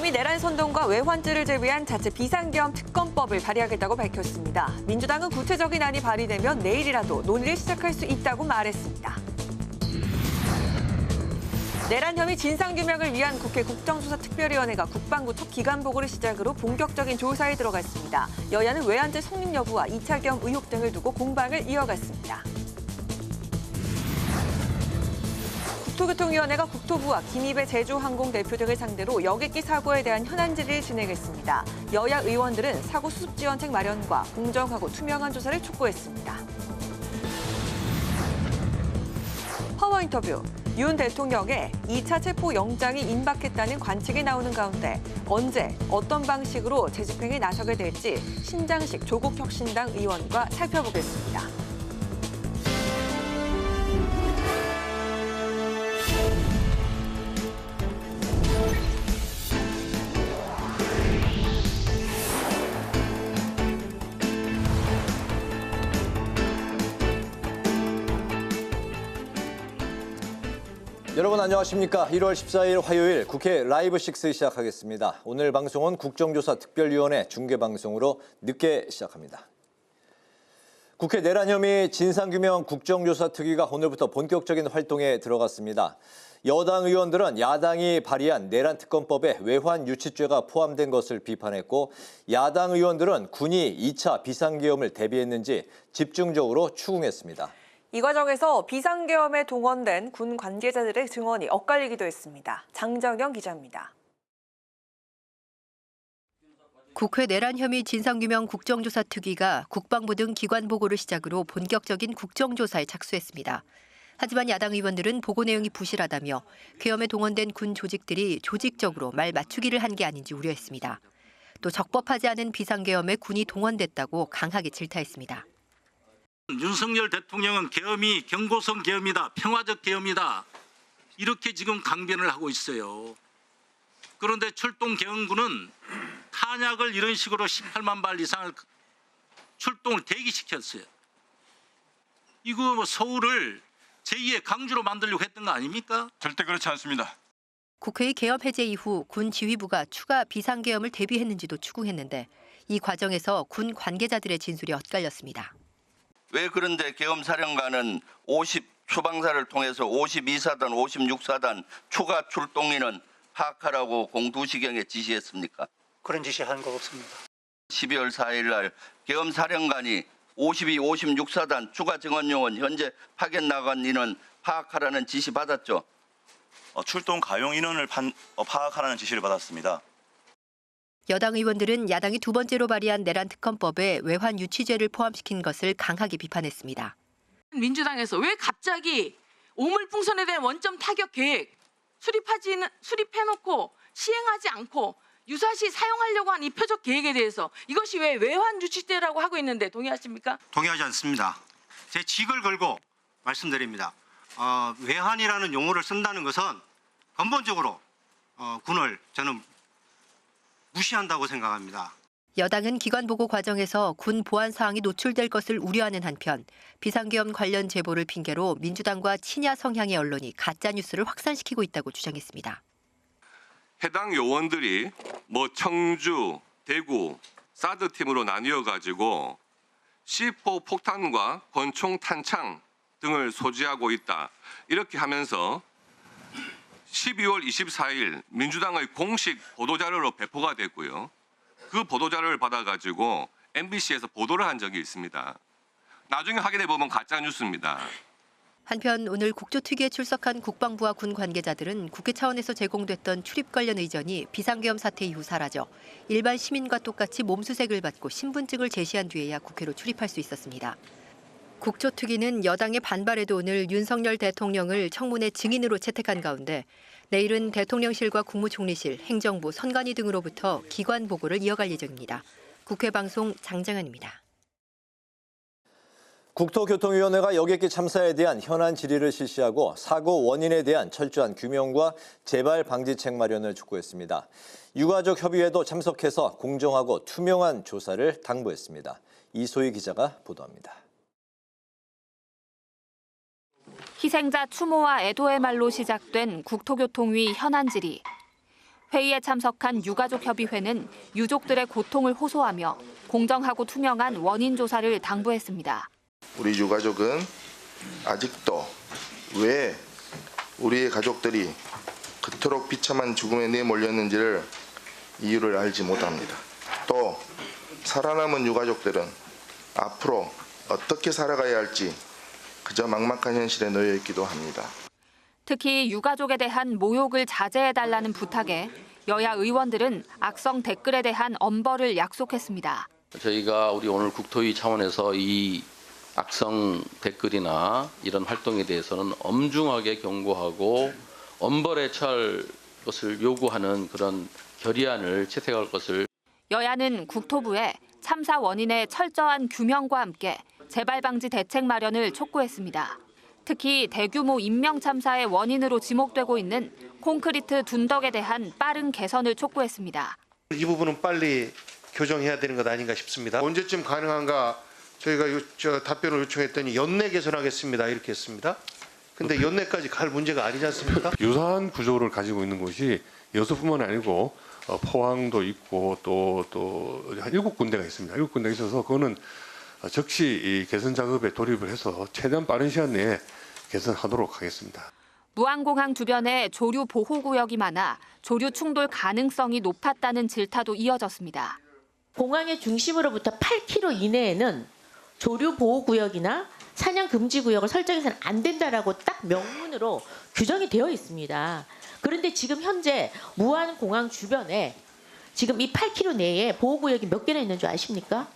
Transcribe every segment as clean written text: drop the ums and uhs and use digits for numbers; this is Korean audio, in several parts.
국민의힘이 내란 선동과 외환죄를 제외한 자체 비상계엄 특검법을 발의하겠다고 밝혔습니다. 민주당은 구체적인 안이 발의되면 내일이라도 논의를 시작할 수 있다고 말했습니다. 내란 혐의 진상규명을 위한 국회 국정조사특별위원회가 국방부 첫 기간보고를 시작으로 본격적인 조사에 들어갔습니다. 여야는 외환죄 성립 여부와 2차 계엄 의혹 등을 두고 공방을 이어갔습니다. 국토교통위원회가 국토부와 김입의 제주항공 대표 등을 상대로 여객기 사고에 대한 현안 질의를 진행했습니다. 여야 의원들은 사고 수습 지원책 마련과 공정하고 투명한 조사를 촉구했습니다. 파워 인터뷰. 윤 대통령의 2차 체포영장이 임박했다는 관측이 나오는 가운데 언제 어떤 방식으로 재집행에 나서게 될지 신장식 조국혁신당 의원과 살펴보겠습니다. 여러분 안녕하십니까. 1월 14일 화요일 국회 라이브 6 시작하겠습니다. 오늘 방송은 국정조사특별위원회 중계방송으로 늦게 시작합니다. 국회 내란 혐의 진상규명 국정조사특위가 오늘부터 본격적인 활동에 들어갔습니다. 여당 의원들은 야당이 발의한 내란특검법에 외환유치죄가 포함된 것을 비판했고 야당 의원들은 군이 2차 비상계엄을 대비했는지 집중적으로 추궁했습니다. 이 과정에서 비상계엄에 동원된 군 관계자들의 증언이 엇갈리기도 했습니다. 장정영 기자입니다. 국회 내란 혐의 진상규명 국정조사특위가 국방부 등 기관 보고를 시작으로 본격적인 국정조사에 착수했습니다. 하지만 야당 의원들은 보고 내용이 부실하다며 계엄에 동원된 군 조직들이 조직적으로 말 맞추기를 한 게 아닌지 우려했습니다. 또 적법하지 않은 비상계엄에 군이 동원됐다고 강하게 질타했습니다. 윤석열 대통령은 계엄이 경고성 계엄이다, 평화적 계엄이다 이렇게 지금 강변을 하고 있어요. 그런데 출동계엄군은 탄약을 이런 식으로 18만 발 이상을 출동을 대기시켰어요. 이거 뭐 서울을 제2의 강주로 만들려고 했던 거 아닙니까? 절대 그렇지 않습니다. 국회의 계엄 해제 이후 군 지휘부가 추가 비상계엄을 대비했는지도 추궁했는데 이 과정에서 군 관계자들의 진술이 엇갈렸습니다. 왜 그런데 계엄사령관은 50 수방사를 통해서 52사단, 56사단 추가 출동인은 파악하라고 02시경에 지시했습니까? 그런 지시한 거 없습니다. 12월 4일 날 계엄사령관이 52, 56사단 추가 증원요원 현재 파견 나간 인원 파악하라는 지시 받았죠? 출동 가용 인원을 파악하라는 지시를 받았습니다. 여당 의원들은 야당이 두 번째로 발의한 내란특검법에 외환유치죄를 포함시킨 것을 강하게 비판했습니다. 민주당에서 왜 갑자기 오물풍선에 대한 원점 타격 계획 수립해놓고 시행하지 않고 유사시 사용하려고 한 이 표적 계획에 대해서 이것이 왜 외환유치죄라고 하고 있는데 동의하십니까? 동의하지 않습니다. 제 직을 걸고 말씀드립니다. 외환이라는 용어를 쓴다는 것은 근본적으로 군을 저는 무시한다고 생각합니다. 여당은 기관 보고 과정에서 군 보안 사항이 노출될 것을 우려하는 한편 비상계엄 관련 제보를 핑계로 민주당과 친야 성향의 언론이 가짜뉴스를 확산시키고 있다고 주장했습니다. 해당 요원들이 청주, 대구, 사드 팀으로 나뉘어 가지고 C4 폭탄과 권총 탄창 등을 소지하고 있다. 이렇게 하면서 12월 24일 민주당의 공식 보도자료로 배포가 됐고요. 그 보도자료를 받아가지고 MBC에서 보도를 한 적이 있습니다. 나중에 확인해 보면 가짜 뉴스입니다. 한편 오늘 국조특위에 출석한 국방부와 군 관계자들은 국회 차원에서 제공됐던 출입 관련 의전이 비상계엄 사태 이후 사라져 일반 시민과 똑같이 몸수색을 받고 신분증을 제시한 뒤에야 국회로 출입할 수 있었습니다. 국조특위는 여당의 반발에도 오늘 윤석열 대통령을 청문회 증인으로 채택한 가운데 내일은 대통령실과 국무총리실, 행정부, 선관위 등으로부터 기관 보고를 이어갈 예정입니다. 국회 방송 장정현입니다. 국토교통위원회가 여객기 참사에 대한 현안 질의를 실시하고 사고 원인에 대한 철저한 규명과 재발 방지책 마련을 촉구했습니다. 유가족 협의회도 참석해서 공정하고 투명한 조사를 당부했습니다. 이소희 기자가 보도합니다. 희생자 추모와 애도의 말로 시작된 국토교통위 현안 질의. 회의에 참석한 유가족협의회는 유족들의 고통을 호소하며 공정하고 투명한 원인 조사를 당부했습니다. 우리 유가족은 아직도 왜 우리의 가족들이 그토록 비참한 죽음에 내몰렸는지를 이유를 알지 못합니다. 또 살아남은 유가족들은 앞으로 어떻게 살아가야 할지 그저 막막한 현실에 놓여 있기도 합니다. 특히 유가족에 대한 모욕을 자제해달라는 부탁에 여야 의원들은 악성 댓글에 대한 엄벌을 약속했습니다. 저희가 우리 오늘 국토위 차원에서 이 악성 댓글이나 이런 활동에 대해서는 엄중하게 경고하고 엄벌에 처할 것을 요구하는 그런 결의안을 채택할 것을. 여야는 국토부에 참사 원인의 철저한 규명과 함께 재발 방지 대책 마련을 촉구했습니다. 특히 대규모 인명 참사의 원인으로 지목되고 있는 콘크리트 둔덕에 대한 빠른 개선을 촉구했습니다. 이 부분은 빨리 교정해야 되는 것 아닌가 싶습니다. 언제쯤 가능한가 저희가 답변을 요청했더니 연내 개선하겠습니다 이렇게 했습니다. 근데 연내까지 갈 문제가 아니지 않습니까? 유사한 구조를 가지고 있는 곳이 여수뿐만 아니고 포항도 있고 또 한 7군데가 있습니다. 7군데가 있어서 그거는 즉시 이 개선 작업에 돌입을 해서 최대한 빠른 시간 내에 개선하도록 하겠습니다. 무안공항 주변에 조류 보호구역이 많아 조류 충돌 가능성이 높았다는 질타도 이어졌습니다. 공항의 중심으로부터 8km 이내에는 조류 보호구역이나 사냥 금지 구역을 설정해서는 안 된다라고 딱 명문으로 규정이 되어 있습니다. 그런데 지금 현재 무안공항 주변에 지금 이 8km 내에 보호구역이 몇 개나 있는 줄 아십니까?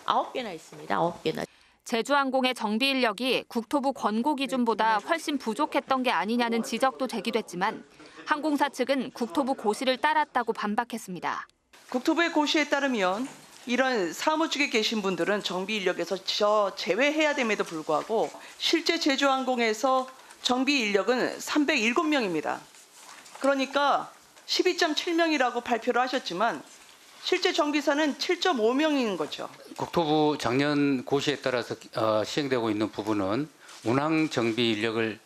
9개나 있습니다. 9개나. 제주항공의 정비 인력이 국토부 권고 기준보다 훨씬 부족했던 게 아니냐는 지적도 제기됐지만 항공사 측은 국토부 고시를 따랐다고 반박했습니다. 국토부의 고시에 따르면 이런 사무직에 계신 분들은 정비 인력에서 제외해야 됨에도 불구하고 실제 제주항공에서 정비 인력은 307명입니다. 그러니까 12.7명이라고 발표를 하셨지만 실제 정비사는 7.5명인 거죠. 국토부 작년 고시에 따라서 시행되고 있는 부분은 운항 정비 인력을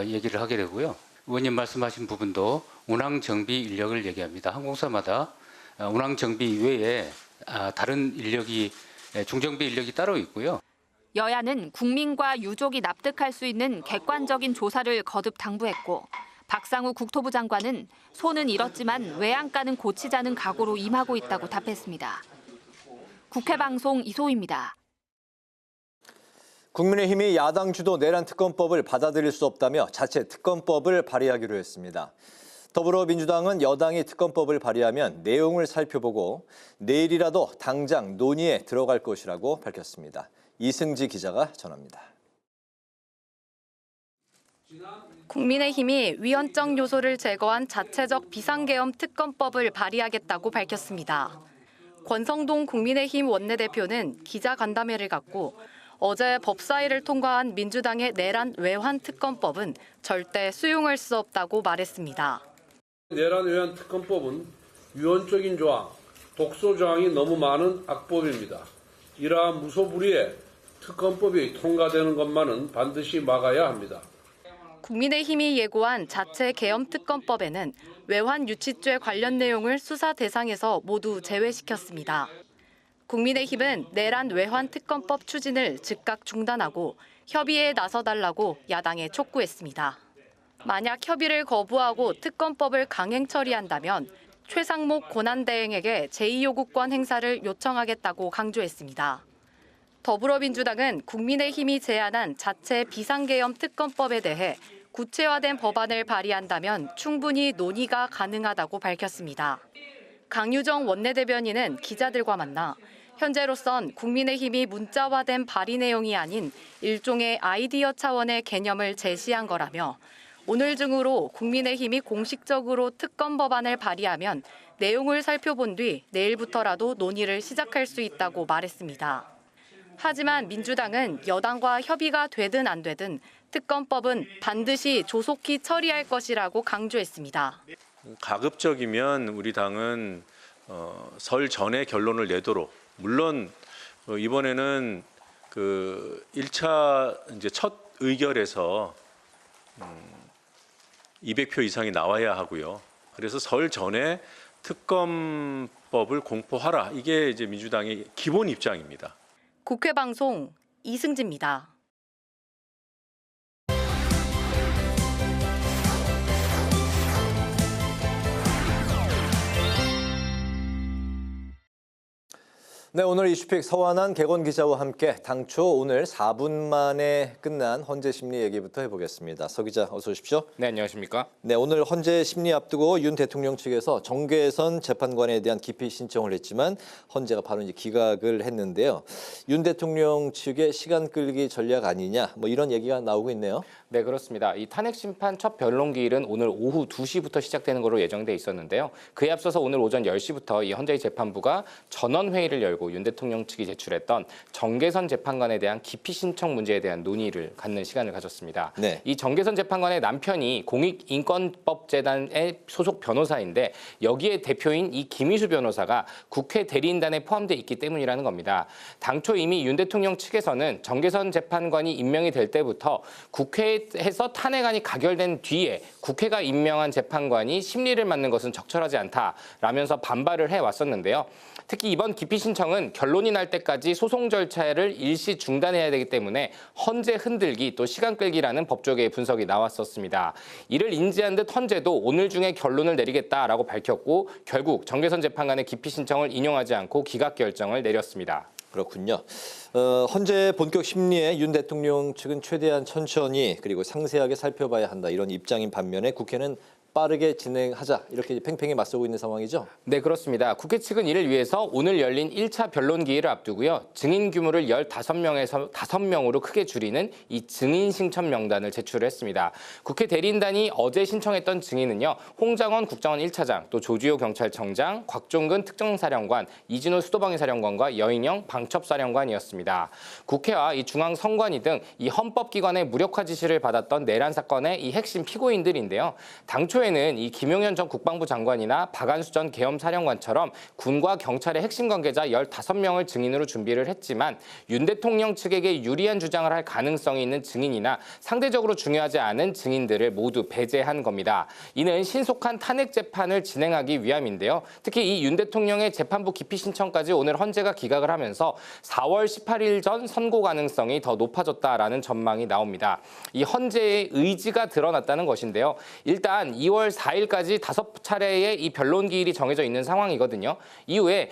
얘기를 하게 되고요. 의원님 말씀하신 부분도 운항 정비 인력을 얘기합니다. 항공사마다 운항 정비 이외에 다른 인력이 중정비 인력이 따로 있고요. 여야는 국민과 유족이 납득할 수 있는 객관적인 조사를 거듭 당부했고 박상우 국토부 장관은 손은 잃었지만 외양간은 고치자는 각오로 임하고 있다고 답했습니다. 국회방송 이소희입니다. 국민의힘이 야당 주도 내란 특검법을 받아들일 수 없다며 자체 특검법을 발의하기로 했습니다. 더불어민주당은 여당이 특검법을 발의하면 내용을 살펴보고 내일이라도 당장 논의에 들어갈 것이라고 밝혔습니다. 이승지 기자가 전합니다. 국민의힘이 위헌적 요소를 제거한 자체적 비상계엄 특검법을 발의하겠다고 밝혔습니다. 권성동 국민의힘 원내대표는 기자간담회를 갖고 어제 법사위를 통과한 민주당의 내란 외환 특검법은 절대 수용할 수 없다고 말했습니다. 내란 외환 특검법은 위헌적인 조항, 독소 조항이 너무 많은 악법입니다. 이러한 무소불위의 특검법이 통과되는 것만은 반드시 막아야 합니다. 국민의힘이 예고한 자체 계엄 특검법에는 외환 유치죄 관련 내용을 수사 대상에서 모두 제외시켰습니다. 국민의힘은 내란 외환 특검법 추진을 즉각 중단하고 협의에 나서달라고 야당에 촉구했습니다. 만약 협의를 거부하고 특검법을 강행 처리한다면 최상목 권한대행에게 제2요구권 행사를 요청하겠다고 강조했습니다. 더불어민주당은 국민의힘이 제안한 자체 비상계엄 특검법에 대해 구체화된 법안을 발의한다면 충분히 논의가 가능하다고 밝혔습니다. 강유정 원내대변인은 기자들과 만나 현재로선 국민의힘이 문자화된 발의 내용이 아닌 일종의 아이디어 차원의 개념을 제시한 거라며 오늘 중으로 국민의힘이 공식적으로 특검 법안을 발의하면 내용을 살펴본 뒤 내일부터라도 논의를 시작할 수 있다고 말했습니다. 하지만 민주당은 여당과 협의가 되든 안 되든 특검법은 반드시 조속히 처리할 것이라고 강조했습니다. 가급적이면 우리 당은 설 전에 결론을 내도록, 물론 이번에는 그 1차 이제 첫 의결에서 200표 이상이 나와야 하고요. 그래서 설 전에 특검법을 공포하라. 이게 이제 민주당의 기본 입장입니다. 국회 방송 이승지입니다. 네, 오늘 이슈픽 서완한 개건 기자와 함께 당초 오늘 4분 만에 끝난 헌재 심리 얘기부터 해보겠습니다. 서 기자 어서 오십시오. 네, 안녕하십니까? 네, 오늘 헌재 심리 앞두고 윤 대통령 측에서 정계선 재판관에 대한 기피 신청을 했지만 헌재가 바로 이제 기각을 했는데요. 윤 대통령 측의 시간 끌기 전략 아니냐, 뭐 이런 얘기가 나오고 있네요. 네, 그렇습니다. 이 탄핵 심판 첫 변론 기일은 오늘 오후 2시부터 시작되는 것으로 예정돼 있었는데요. 그에 앞서서 오늘 오전 10시부터 이 헌재의 재판부가 전원 회의를 열고 윤 대통령 측이 제출했던 정계선 재판관에 대한 기피 신청 문제에 대한 논의를 갖는 시간을 가졌습니다. 네. 이 정계선 재판관의 남편이 공익인권법재단의 소속 변호사인데 여기에 대표인 이 김희수 변호사가 국회 대리인단에 포함돼 있기 때문이라는 겁니다. 당초 이미 윤 대통령 측에서는 정계선 재판관이 임명이 될 때부터 국회에서 탄핵안이 가결된 뒤에 국회가 임명한 재판관이 심리를 맡는 것은 적절하지 않다라면서 반발을 해왔었는데요. 특히 이번 기피 신청은 결론이 날 때까지 소송 절차를 일시 중단해야 되기 때문에 헌재 흔들기 또 시간 끌기라는 법조계의 분석이 나왔었습니다. 이를 인지한 듯 헌재도 오늘 중에 결론을 내리겠다라고 밝혔고 결국 정계선 재판관의 기피 신청을 인용하지 않고 기각 결정을 내렸습니다. 그렇군요. 헌재 본격 심리에 윤 대통령 측은 최대한 천천히 그리고 상세하게 살펴봐야 한다 이런 입장인 반면에 국회는 빠르게 진행하자 이렇게 팽팽히 맞서고 있는 상황이죠? 네, 그렇습니다. 국회 측은 이를 위해서 오늘 열린 1차 변론 기일을 앞두고요. 증인 규모를 15명에서 5명으로 크게 줄이는 이 증인 신청 명단을 제출했습니다. 국회 대리인단이 어제 신청했던 증인은요. 홍장원 국정원 1차장, 또 조주호 경찰청장, 곽종근 특정사령관, 이진호 수도방위사령관과 여인영 방첩사령관이었습니다. 국회와 이 중앙선관위 등 이 헌법기관의 무력화 지시를 받았던 내란 사건의 이 핵심 피고인들인데요. 당초에는 이 김용현 전 국방부 장관이나 박안수 전 계엄사령관처럼 군과 경찰의 핵심 관계자 15명을 증인으로 준비를 했지만 윤 대통령 측에게 유리한 주장을 할 가능성이 있는 증인이나 상대적으로 중요하지 않은 증인들을 모두 배제한 겁니다. 이는 신속한 탄핵 재판을 진행하기 위함인데요. 특히 이 윤 대통령의 재판부 기피 신청까지 오늘 헌재가 기각을 하면서 4월 18일 전 선고 가능성이 더 높아졌다라는 전망이 나옵니다. 이 헌재의 의지가 드러났다는 것인데요. 일단 2월 4일까지 5차례의 이 변론 기일이 정해져 있는 상황이거든요. 이후에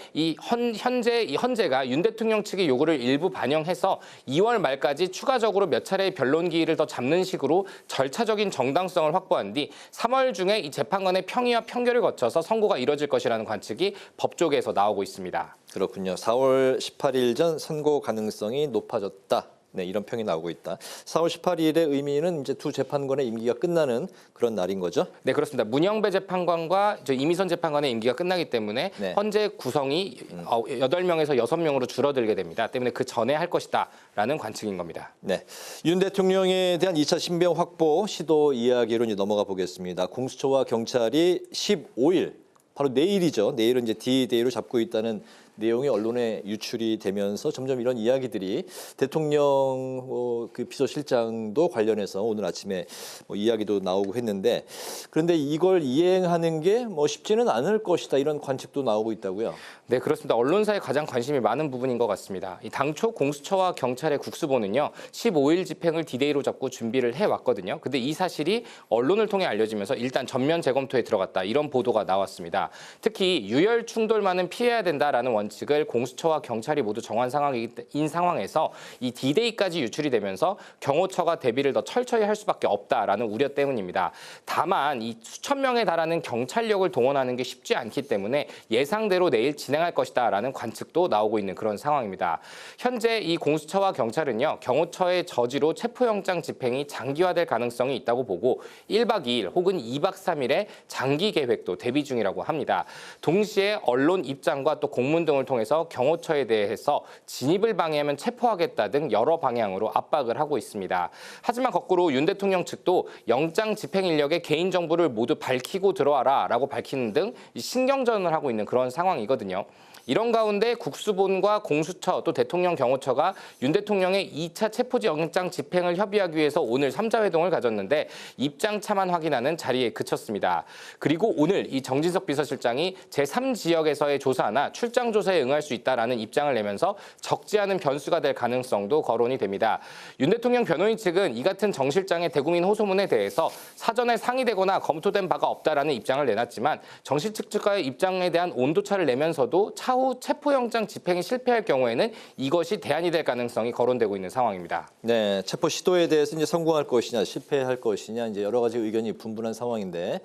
현재 헌재가 윤 대통령 측의 요구를 일부 반영해서 2월 말까지 추가적으로 몇 차례의 변론 기일을 더 잡는 식으로 절차적인 정당성을 확보한 뒤 3월 중에 이 재판관의 평의와 평결을 거쳐서 선고가 이뤄질 것이라는 관측이 법조계에서 나오고 있습니다. 그렇군요. 4월 18일 전 선고 가능성이 높아졌다. 네, 이런 평이 나오고 있다. 4월 18일의 의미는 이제 두 재판관의 임기가 끝나는 그런 날인 거죠? 네, 그렇습니다. 문영배 재판관과 이미선 재판관의 임기가 끝나기 때문에 네. 헌재 구성이 8명에서 6명으로 줄어들게 됩니다. 때문에 그 전에 할 것이다라는 관측인 겁니다. 네, 윤 대통령에 대한 2차 신병 확보 시도 이야기로 이제 넘어가 보겠습니다. 공수처와 경찰이 15일, 바로 내일이죠. 내일은 이제 D-Day로 잡고 있다는 내용이 언론에 유출이 되면서 점점 이런 이야기들이 대통령 그 비서실장도 관련해서 오늘 아침에 이야기도 나오고 했는데 그런데 이걸 이행하는 게 쉽지는 않을 것이다 이런 관측도 나오고 있다고요. 네, 그렇습니다. 언론사에 가장 관심이 많은 부분인 것 같습니다. 이 당초 공수처와 경찰의 국수본은요. 15일 집행을 D-Day로 잡고 준비를 해왔거든요. 근데 이 사실이 언론을 통해 알려지면서 일단 전면 재검토에 들어갔다 이런 보도가 나왔습니다. 특히 유혈 충돌만은 피해야 된다라는 원칙을 공수처와 경찰이 모두 정한 상황인 상황에서 이 D-Day까지 유출이 되면서 경호처가 대비를 더 철저히 할 수밖에 없다라는 우려 때문입니다. 다만 이 수천 명에 달하는 경찰력을 동원하는 게 쉽지 않기 때문에 예상대로 내일 진행할 것이다라는 관측도 나오고 있는 그런 상황입니다. 현재 이 공수처와 경찰은요. 경호처의 저지로 체포영장 집행이 장기화될 가능성이 있다고 보고 1박 2일 혹은 2박 3일의 장기 계획도 대비 중이라고 합니다. 동시에 언론 입장과 또 공문 등을 통해서 경호처에 대해서 진입을 방해하면 체포하겠다 등 여러 방향으로 압박을 하고 있습니다. 하지만 거꾸로 윤 대통령 측도 영장 집행 인력의 개인정보를 모두 밝히고 들어와라 라고 밝히는 등 신경전을 하고 있는 그런 상황이거든요. 이런 가운데 국수본과 공수처 또 대통령 경호처가 윤 대통령의 2차 체포영장 집행을 협의하기 위해서 오늘 3자 회동을 가졌는데 입장차만 확인하는 자리에 그쳤습니다. 그리고 오늘 이 정진석 비서실장이 제3지역에서의 조사나 출장 조사에 응할 수 있다라는 입장을 내면서 적지 않은 변수가 될 가능성도 거론이 됩니다. 윤 대통령 변호인 측은 이 같은 정 실장의 대국민 호소문에 대해서 사전에 상의되거나 검토된 바가 없다라는 입장을 내놨지만 정 실장 측과의 입장에 대한 온도차를 내면서도 차후 체포영장 집행이 실패할 경우에는 이것이 대안이 될 가능성이 거론되고 있는 상황입니다. 네, 체포 시도에 대해서 이제 성공할 것이냐 실패할 것이냐 이제 여러 가지 의견이 분분한 상황인데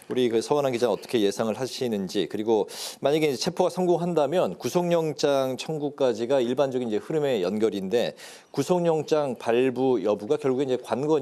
우리 그 서원환 기자는 어떻게 예상을 하시는지, 그리고 만약에 이제 체포가 성공한다면 구속영장 청구까지가 일반적인 이제 흐름의 연결인데 구속영장 발부 여부가 결국에 이제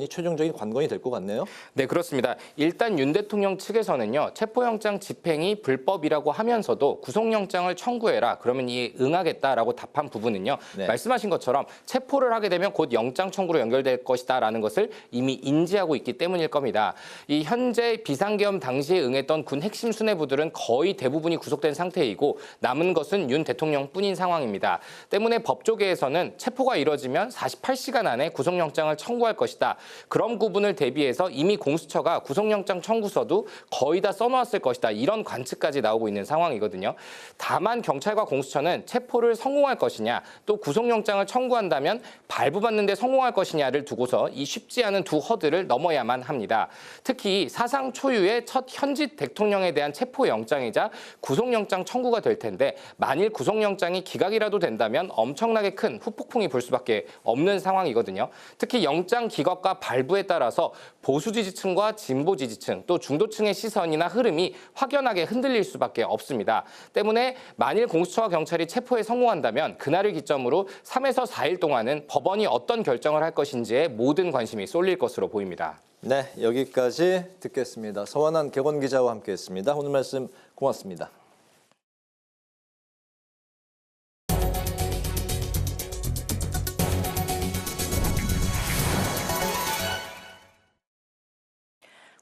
최종적인 관건이 될 것 같네요. 네, 그렇습니다. 일단 윤 대통령 측에서는요, 체포영장 집행이 불법이라고 하면서도 구속영장을 청구해라, 그러면 이에 응하겠다라고 답한 부분은요, 네. 말씀하신 것처럼 체포를 하게 되면 곧 영장 청구로 연결될 것이다라는 것을 이미 인지하고 있기 때문일 겁니다. 이 현재 비상계엄 당시에 응했던 군 핵심 수뇌부들은 거의 대부분이 구속된 상태이고 남은 것은 윤 대통령뿐인 상황입니다. 때문에 법조계에서는 체포가 이뤄지면 48시간 안에 구속영장을 청구할 것이다. 그런 구분을 대비해서 이미 공수처가 구속영장 청구서도 거의 다 써놓았을 것이다. 이런 관측까지 나오고 있는 상황이거든요. 다만 경찰과 공수처는 체포를 성공할 것이냐, 또 구속영장을 청구한다면 발부받는 데 성공할 것이냐를 두고서 이 쉽지 않은 두 허들을 넘어야만 합니다. 특히 사상 초유의 첫 현직 대통령에 대한 체포영장이자 구속영장 청구가 될 텐데 만일 구속영장이 기각이라도 된다면 엄청나게 큰 후폭풍이 불 수밖에 없는 상황이거든요. 특히 영장 기각과 발부에 따라서 보수 지지층과 진보 지지층 또 중도층의 시선이나 흐름이 확연하게 흔들릴 수밖에 없습니다. 때문에 만일 공수처와 경찰이 체포에 성공한다면 그날을 기점으로 3에서 4일 동안은 법원이 어떤 결정을 할 것인지에 모든 관심이 쏠릴 것으로 보입니다. 네, 여기까지 듣겠습니다. 서원환 객원 기자와 함께했습니다. 오늘 말씀 고맙습니다.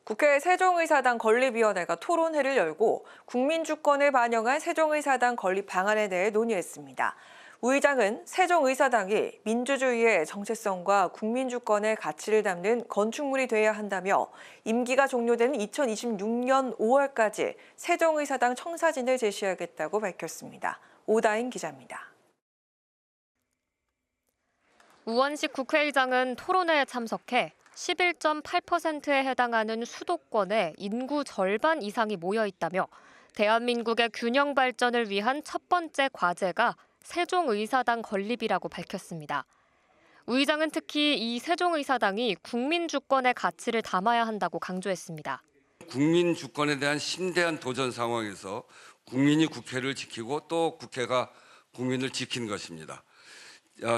국회 세종의사당 건립위원회가 토론회를 열고 국민주권을 반영한 세종의사당 건립 방안에 대해 논의했습니다. 우 의장은 세종의사당이 민주주의의 정체성과 국민주권의 가치를 담는 건축물이 돼야 한다며 임기가 종료되는 2026년 5월까지 세종의사당 청사진을 제시하겠다고 밝혔습니다. 오다인 기자입니다. 우원식 국회의장은 토론회에 참석해 11.8%에 해당하는 수도권에 인구 절반 이상이 모여 있다며 대한민국의 균형 발전을 위한 첫 번째 과제가 세종의사당 건립이라고 밝혔습니다. 우 의장은 특히 이 세종의사당이 국민주권의 가치를 담아야 한다고 강조했습니다. 국민주권에 대한 심대한 도전 상황에서 국민이 국회를 지키고 또 국회가 국민을 지킨 것입니다.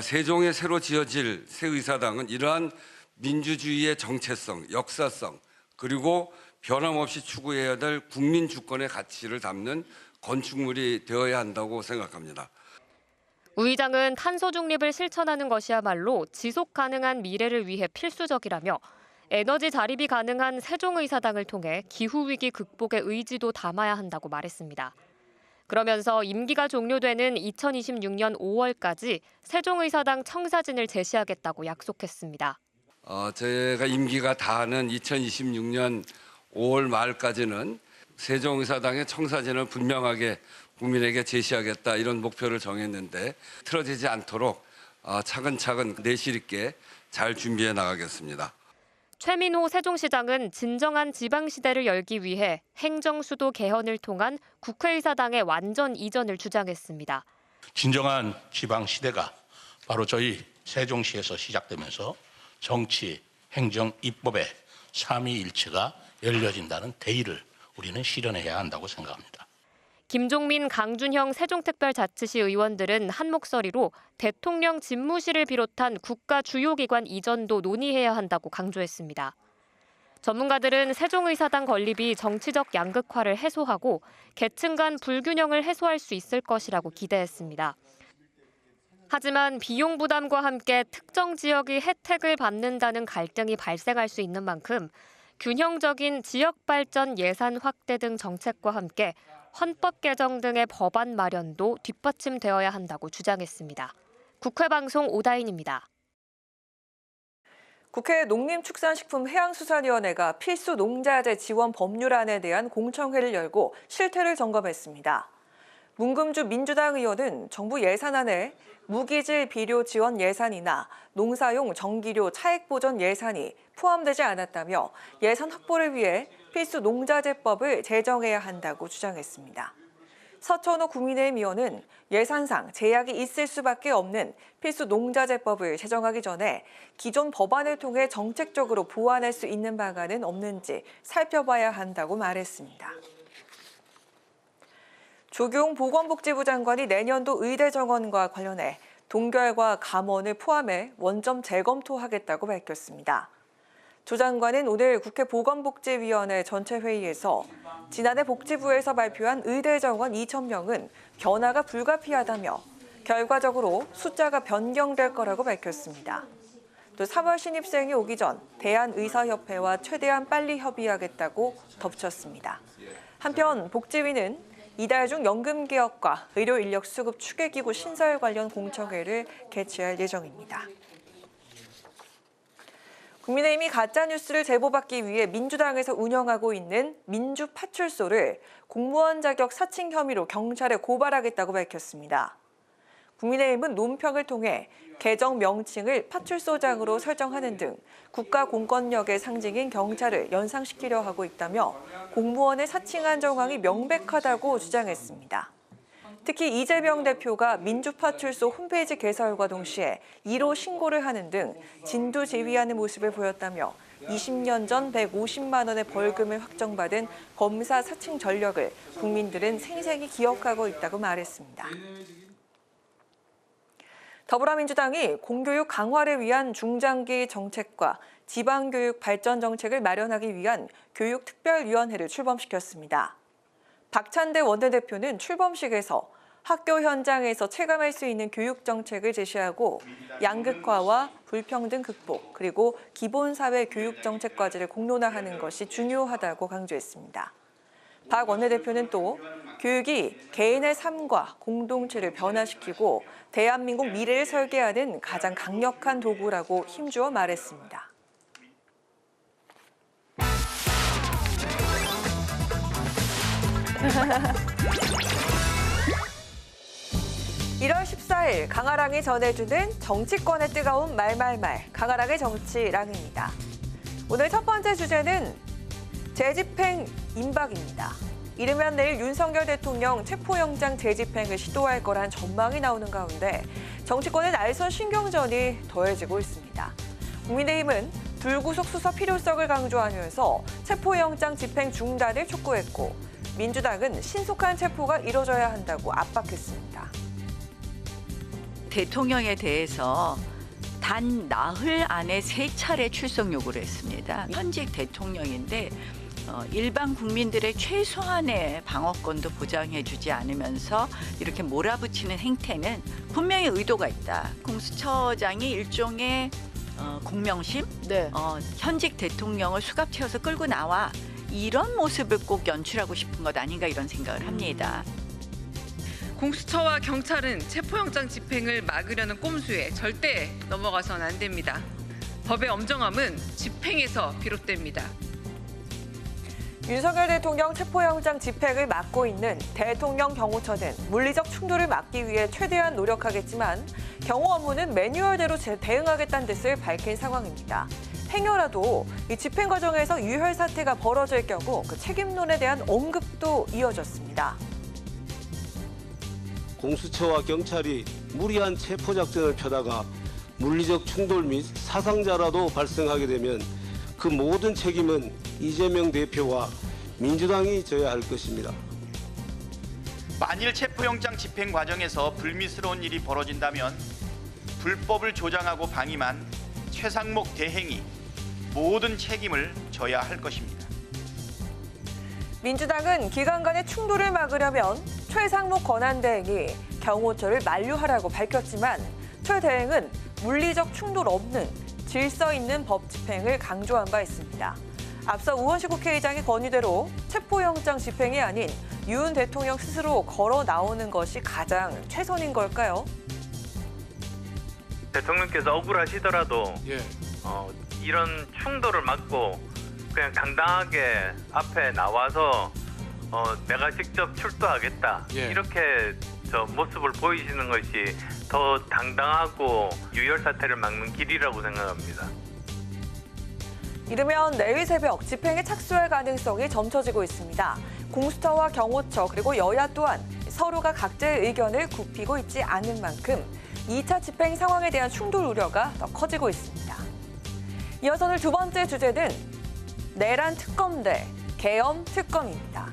세종에 새로 지어질 새 의사당은 이러한 민주주의의 정체성, 역사성, 그리고 변함없이 추구해야 될 국민주권의 가치를 담는 건축물이 되어야 한다고 생각합니다. 우 의장은 탄소 중립을 실천하는 것이야말로 지속 가능한 미래를 위해 필수적이라며 에너지 자립이 가능한 세종의사당을 통해 기후위기 극복의 의지도 담아야 한다고 말했습니다. 그러면서 임기가 종료되는 2026년 5월까지 세종의사당 청사진을 제시하겠다고 약속했습니다. 제가 임기가 다하는 2026년 5월 말까지는 세종의사당의 청사진을 분명하게 국민에게 제시하겠다 이런 목표를 정했는데 틀어지지 않도록 차근차근 내실 있게 잘 준비해 나가겠습니다. 최민호 세종시장은 진정한 지방시대를 열기 위해 행정수도 개헌을 통한 국회의사당의 완전 이전을 주장했습니다. 진정한 지방시대가 바로 저희 세종시에서 시작되면서 정치, 행정, 입법의 삼위일체가 열려진다는 대의를 우리는 실현해야 한다고 생각합니다. 김종민, 강준형 세종특별자치시 의원들은 한 목소리로 대통령 집무실을 비롯한 국가 주요 기관 이전도 논의해야 한다고 강조했습니다. 전문가들은 세종의사당 건립이 정치적 양극화를 해소하고 계층 간 불균형을 해소할 수 있을 것이라고 기대했습니다. 하지만 비용 부담과 함께 특정 지역이 혜택을 받는다는 갈등이 발생할 수 있는 만큼 균형적인 지역 발전 예산 확대 등 정책과 함께 헌법 개정 등의 법안 마련도 뒷받침되어야 한다고 주장했습니다. 국회 방송 오다인입니다. 국회 농림축산식품해양수산위원회가 필수 농자재 지원 법률안에 대한 공청회를 열고 실태를 점검했습니다. 문금주 민주당 의원은 정부 예산안에 무기질 비료 지원 예산이나 농사용 전기료 차액 보전 예산이 포함되지 않았다며 예산 확보를 위해 필수 농자재법을 제정해야 한다고 주장했습니다. 서천호 국민의힘 의원은 예산상 제약이 있을 수밖에 없는 필수 농자재법을 제정하기 전에 기존 법안을 통해 정책적으로 보완할 수 있는 방안은 없는지 살펴봐야 한다고 말했습니다. 조규홍 보건복지부 장관이 내년도 의대 정원과 관련해 동결과 감원을 포함해 원점 재검토하겠다고 밝혔습니다. 조 장관은 오늘 국회 보건복지위원회 전체 회의에서 지난해 복지부에서 발표한 의대 정원 2,000명은 변화가 불가피하다며 결과적으로 숫자가 변경될 거라고 밝혔습니다. 또 3월 신입생이 오기 전 대한의사협회와 최대한 빨리 협의하겠다고 덧붙였습니다. 한편 복지위는 이달 중 연금 개혁과 의료 인력 수급 추계기구 신설 관련 공청회를 개최할 예정입니다. 국민의힘이 가짜뉴스를 제보받기 위해 민주당에서 운영하고 있는 민주파출소를 공무원 자격 사칭 혐의로 경찰에 고발하겠다고 밝혔습니다. 국민의힘은 논평을 통해 개정 명칭을 파출소장으로 설정하는 등 국가 공권력의 상징인 경찰을 연상시키려 하고 있다며 공무원을 사칭한 정황이 명백하다고 주장했습니다. 특히 이재명 대표가 민주파출소 홈페이지 개설과 동시에 1호 신고를 하는 등 진두지휘하는 모습을 보였다며 20년 전 150만 원의 벌금을 확정받은 검사 사칭 전력을 국민들은 생생히 기억하고 있다고 말했습니다. 더불어민주당이 공교육 강화를 위한 중장기 정책과 지방교육 발전 정책을 마련하기 위한 교육특별위원회를 출범시켰습니다. 박찬대 원내대표는 출범식에서 학교 현장에서 체감할 수 있는 교육 정책을 제시하고 양극화와 불평등 극복, 그리고 기본사회 교육 정책 과제를 공론화하는 것이 중요하다고 강조했습니다. 박 원내대표는 또 교육이 개인의 삶과 공동체를 변화시키고 대한민국 미래를 설계하는 가장 강력한 도구라고 힘주어 말했습니다. 1월 14일 강아랑이 전해주는 정치권의 뜨거운 말말말, 강아랑의 정치랑입니다. 오늘 첫 번째 주제는 재집행 임박입니다. 이르면 내일 윤석열 대통령 체포영장 재집행을 시도할 거란 전망이 나오는 가운데 정치권의 날선 신경전이 더해지고 있습니다. 국민의힘은 불구속 수사 필요성을 강조하면서 체포영장 집행 중단을 촉구했고, 민주당은 신속한 체포가 이뤄져야 한다고 압박했습니다. 대통령에 대해서 단 나흘 안에 3차례 출석 요구를 했습니다. 현직 대통령인데 일반 국민들의 최소한의 방어권도 보장해주지 않으면서 이렇게 몰아붙이는 행태는 분명히 의도가 있다. 공수처장이 일종의 공명심? 현직 대통령을 수갑 채워서 끌고 나와, 이런 모습을 꼭 연출하고 싶은 것 아닌가 이런 생각을 합니다. 공수처와 경찰은 체포영장 집행을 막으려는 꼼수에 절대 넘어가선 안 됩니다. 법의 엄정함은 집행에서 비롯됩니다. 윤석열 대통령 체포영장 집행을 막고 있는 대통령 경호처는 물리적 충돌을 막기 위해 최대한 노력하겠지만 경호 업무는 매뉴얼대로 대응하겠다는 뜻을 밝힌 상황입니다. 행여라도 이 집행 과정에서 유혈 사태가 벌어질 경우 그 책임론에 대한 언급도 이어졌습니다. 공수처와 경찰이 무리한 체포 작전을 펴다가 물리적 충돌 및 사상자라도 발생하게 되면 그 모든 책임은 이재명 대표와 민주당이 져야 할 것입니다. 만일 체포영장 집행 과정에서 불미스러운 일이 벌어진다면 불법을 조장하고 방임한 최상목 대행이 모든 책임을 져야 할 것입니다. 민주당은 기관 간의 충돌을 막으려면 최상목 권한대행이 경호처를 만류하라고 밝혔지만 최 대행은 물리적 충돌 없는 질서 있는 법 집행을 강조한 바 있습니다. 앞서 우원식 국회의장의 건의대로 체포영장 집행이 아닌 윤 대통령 스스로 걸어 나오는 것이 가장 최선인 걸까요? 대통령께서 억울하시더라도 이런 충돌을 막고 그냥 당당하게 앞에 나와서 내가 직접 출두하겠다 이렇게 저 모습을 보이시는 것이 더 당당하고 유혈 사태를 막는 길이라고 생각합니다. 이르면 내일 새벽 집행에 착수할 가능성이 점쳐지고 있습니다. 공수처와 경호처 그리고 여야 또한 서로가 각자의 의견을 굽히고 있지 않은 만큼 2차 집행 상황에 대한 충돌 우려가 더 커지고 있습니다. 이어서 오늘 두 번째 주제는 내란 특검 대 계엄 특검입니다.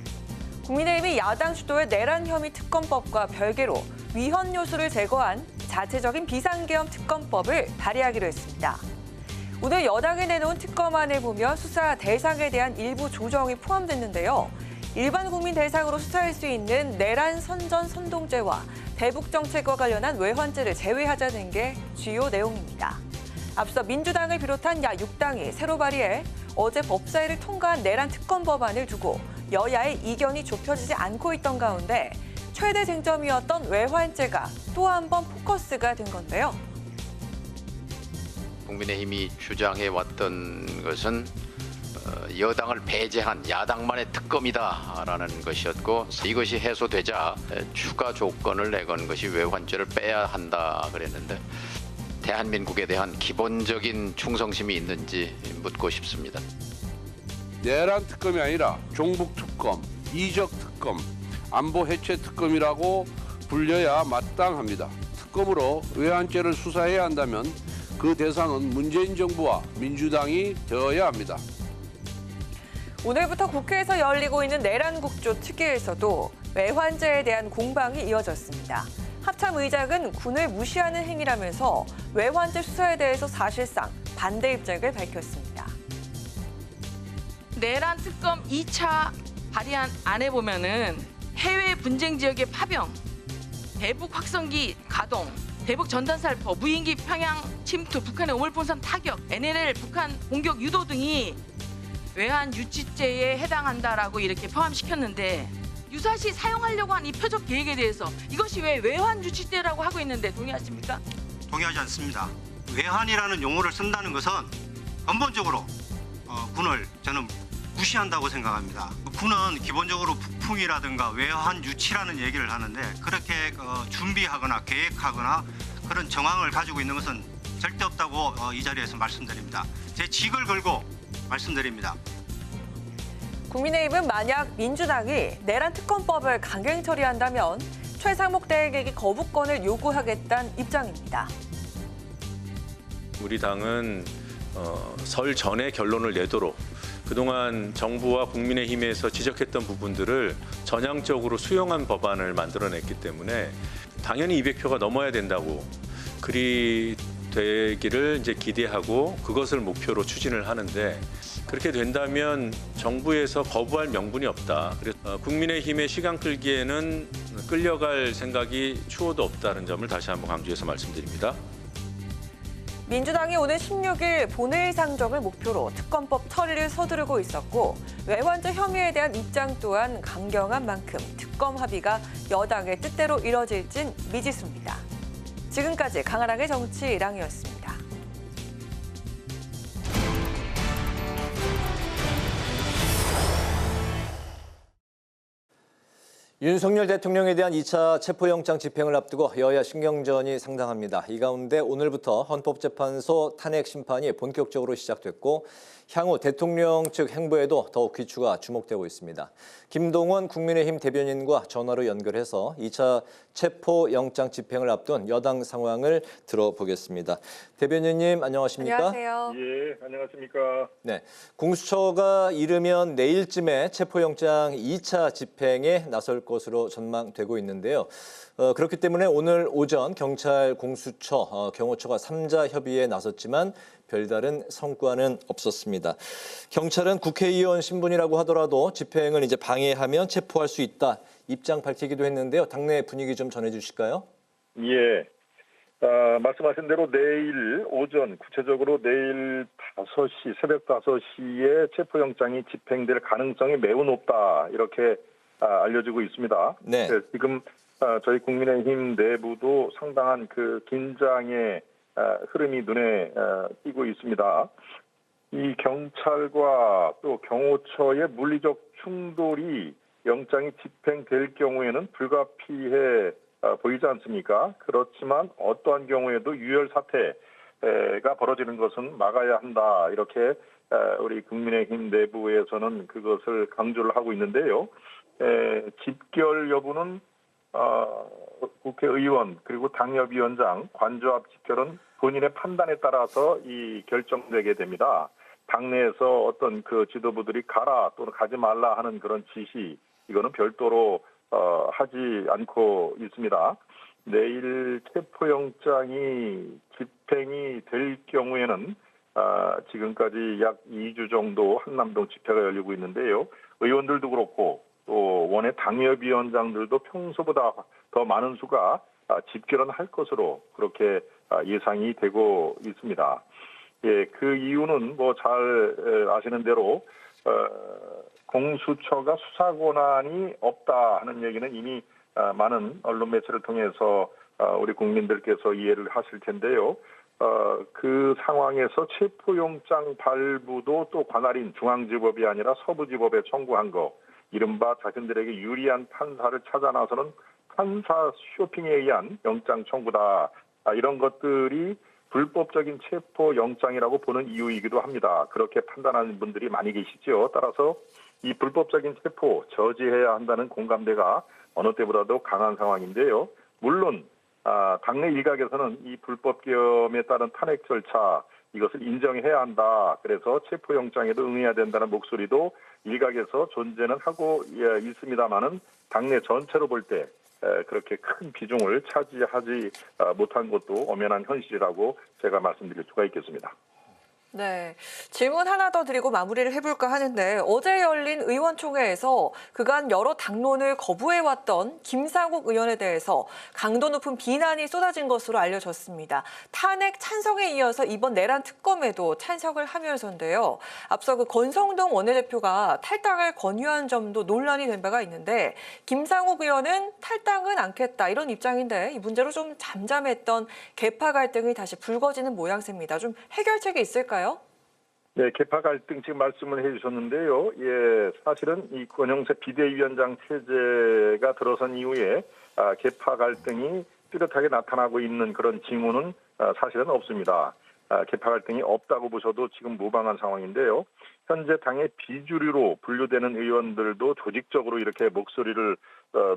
국민의힘이 야당 주도의 내란 혐의 특검법과 별개로 위헌 요소를 제거한 자체적인 비상계엄 특검법을 발의하기로 했습니다. 오늘 여당이 내놓은 특검안을 보면 수사 대상에 대한 일부 조정이 포함됐는데요. 일반 국민 대상으로 수사할 수 있는 내란 선전 선동죄와 대북 정책과 관련한 외환죄를 제외하자는 게 주요 내용입니다. 앞서 민주당을 비롯한 야 6당이 새로 발의해 어제 법사위를 통과한 내란 특검 법안을 두고 여야의 이견이 좁혀지지 않고 있던 가운데 최대 쟁점이었던 외환죄가 또 한 번 포커스가 된 건데요. 국민의힘이 주장해왔던 것은 여당을 배제한 야당만의 특검이다라는 것이었고 이것이 해소되자 추가 조건을 내건 것이 외환죄를 빼야 한다 그랬는데 대한민국에 대한 기본적인 충성심이 있는지 묻고 싶습니다. 내란 특검이 아니라 종북 특검, 이적 특검, 안보 해체 특검이라고 불려야 마땅합니다. 특검으로 외환죄를 수사해야 한다면 그 대상은 문재인 정부와 민주당이 되어야 합니다. 오늘부터 국회에서 열리고 있는 내란 국조 특위에서도 외환죄에 대한 공방이 이어졌습니다. 합참 의장은 군을 무시하는 행위라면서 외환죄 수사에 대해서 사실상 반대 입장을 밝혔습니다. 내란 특검 2차 발의안 안에 보면은 해외 분쟁 지역의 파병, 대북 확성기 가동, 대북 전단 살포, 무인기 평양 침투, 북한의 오물본산 타격, NLL 북한 공격 유도 등이 외환 유치죄에 해당한다라고 이렇게 포함시켰는데 유사시 사용하려고 한 이 표적 계획에 대해서 이것이 왜 외환 유치죄라고 하고 있는데 동의하십니까? 동의하지 않습니다. 외환이라는 용어를 쓴다는 것은 근본적으로 군을 저는 무시한다고 생각합니다. 군은 기본적으로 북풍이라든가 외환 유치라는 얘기를 하는데 그렇게 준비하거나 계획하거나 그런 정황을 가지고 있는 것은 절대 없다고 이 자리에서 말씀드립니다. 제 직을 걸고 말씀드립니다. 국민의힘은 만약 민주당이 내란 특검법을 강행 처리한다면 최상목 대행에게 거부권을 요구하겠다는 입장입니다. 우리 당은 설 전에 결론을 내도록 그동안 정부와 국민의힘에서 지적했던 부분들을 전향적으로 수용한 법안을 만들어냈기 때문에 당연히 200표가 넘어야 된다고 그리 되기를 이제 기대하고 그것을 목표로 추진을 하는데 그렇게 된다면 정부에서 거부할 명분이 없다. 그래서 국민의힘의 시간 끌기에는 끌려갈 생각이 추호도 없다는 점을 다시 한번 강조해서 말씀드립니다. 민주당이 오는 16일 본회의 상정을 목표로 특검법 처리를 서두르고 있었고 외환죄 혐의에 대한 입장 또한 강경한 만큼 특검 합의가 여당의 뜻대로 이뤄질진 미지수입니다. 지금까지 강하랑의 정치랑이었습니다. 윤석열 대통령에 대한 2차 체포영장 집행을 앞두고 여야 신경전이 상당합니다. 이 가운데 오늘부터 헌법재판소 탄핵 심판이 본격적으로 시작됐고 향후 대통령 측 행보에도 더욱 귀추가 주목되고 있습니다. 김동원 국민의힘 대변인과 전화로 연결해서 2차 체포영장 집행을 앞둔 여당 상황을 들어보겠습니다. 대변인님 안녕하십니까? 안녕하세요. 예, 안녕하십니까? 네, 공수처가 이르면 내일쯤에 체포영장 2차 집행에 나설 것으로 전망되고 있는데요. 그렇기 때문에 오늘 오전 경찰, 공수처, 경호처가 3자 협의에 나섰지만 별다른 성과는 없었습니다. 경찰은 국회의원 신분이라고 하더라도 집행을 이제 방해하면 체포할 수 있다 입장 밝히기도 했는데요. 당내 분위기 좀 전해주실까요? 예. 말씀하신 대로 내일 오전, 구체적으로 내일 5시, 새벽 5시에 체포영장이 집행될 가능성이 매우 높다, 이렇게 알려지고 있습니다. 네. 지금 저희 국민의힘 내부도 상당한 그 긴장의 흐름이 눈에 띄고 있습니다. 이 경찰과 또 경호처의 물리적 충돌이 영장이 집행될 경우에는 불가피해 보이지 않습니까? 그렇지만 어떠한 경우에도 유혈 사태가 벌어지는 것은 막아야 한다, 이렇게 우리 국민의힘 내부에서는 그것을 강조를 하고 있는데요. 집결 여부는 국회의원 그리고 당협위원장, 관저합 집결은 본인의 판단에 따라서 이 결정되게 됩니다. 당내에서 어떤 그 지도부들이 가라 또는 가지 말라 하는 그런 지시, 이거는 별도로 하지 않고 있습니다. 내일 체포영장이 집행이 될 경우에는 지금까지 약 2주 정도 한남동 집회가 열리고 있는데요. 의원들도 그렇고 또 원외 당협위원장들도 평소보다 더 많은 수가 집결은 할 것으로 그렇게 예상이 되고 있습니다. 예, 그 이유는 뭐 잘 아시는 대로 공수처가 수사 권한이 없다 하는 얘기는 이미 많은 언론 매체를 통해서 우리 국민들께서 이해를 하실 텐데요. 그 상황에서 체포영장 발부도 또 관할인 중앙지법이 아니라 서부지법에 청구한 거, 이른바 자신들에게 유리한 판사를 찾아 나서는 판사 쇼핑에 의한 영장 청구다, 이런 것들이 불법적인 체포영장이라고 보는 이유이기도 합니다. 그렇게 판단하는 분들이 많이 계시죠. 따라서 이 불법적인 체포 저지해야 한다는 공감대가 어느 때보다도 강한 상황인데요. 물론 당내 일각에서는 이 불법겸에 따른 탄핵 절차, 이것을 인정해야 한다, 그래서 체포영장에도 응해야 된다는 목소리도 일각에서 존재는 하고 있습니다마는 당내 전체로 볼 때 그렇게 큰 비중을 차지하지 못한 것도 엄연한 현실이라고 제가 말씀드릴 수가 있겠습니다. 네, 질문 하나 더 드리고 마무리를 해볼까 하는데, 어제 열린 의원총회에서 그간 여러 당론을 거부해왔던 김상욱 의원에 대해서 강도 높은 비난이 쏟아진 것으로 알려졌습니다. 탄핵 찬성에 이어서 이번 내란 특검에도 찬성을 하면서인데요. 앞서 그 권성동 원내대표가 탈당을 권유한 점도 논란이 된 바가 있는데, 김상욱 의원은 탈당은 않겠다, 이런 입장인데 이 문제로 좀 잠잠했던 계파 갈등이 다시 불거지는 모양새입니다. 좀 해결책이 있을까요? 네, 계파 갈등 지금 말씀을 해주셨는데요. 예, 사실은 이 권영세 비대위원장 체제가 들어선 이후에 계파 갈등이 뚜렷하게 나타나고 있는 그런 징후는 사실은 없습니다. 계파 갈등이 없다고 보셔도 지금 무방한 상황인데요. 현재 당의 비주류로 분류되는 의원들도 조직적으로 이렇게 목소리를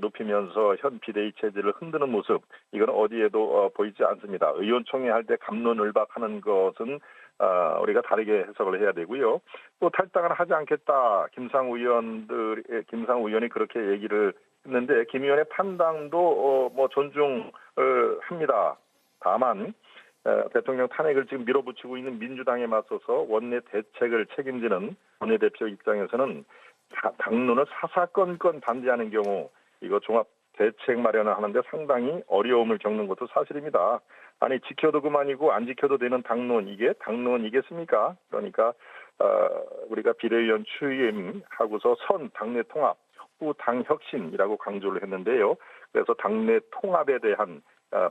높이면서 현 비대위 체제를 흔드는 모습, 이건 어디에도 보이지 않습니다. 의원총회 할 때 갑론을박하는 것은 우리가 다르게 해석을 해야 되고요. 또 탈당을 하지 않겠다, 김상우 의원이 그렇게 얘기를 했는데 김 의원의 판단도 뭐 존중을 합니다. 다만 대통령 탄핵을 지금 밀어붙이고 있는 민주당에 맞서서 원내 대책을 책임지는 원내대표 입장에서는 당론을 사사건건 반대하는 경우, 이거 종합 대책 마련을 하는데 상당히 어려움을 겪는 것도 사실입니다. 아니, 지켜도 그만이고 안 지켜도 되는 당론, 이게 당론이겠습니까? 그러니까 우리가 비대위원 취임하고서 선 당내 통합, 후 당 혁신이라고 강조를 했는데요. 그래서 당내 통합에 대한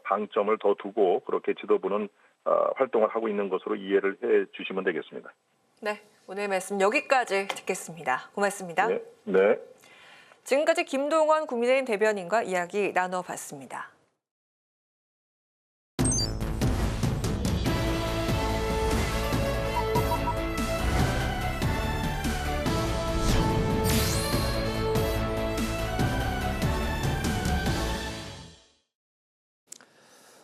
방점을 더 두고 그렇게 지도부는 활동을 하고 있는 것으로 이해를 해 주시면 되겠습니다. 네, 오늘 말씀 여기까지 듣겠습니다. 고맙습니다. 네. 지금까지 김동원 국민의힘 대변인과 이야기 나눠봤습니다.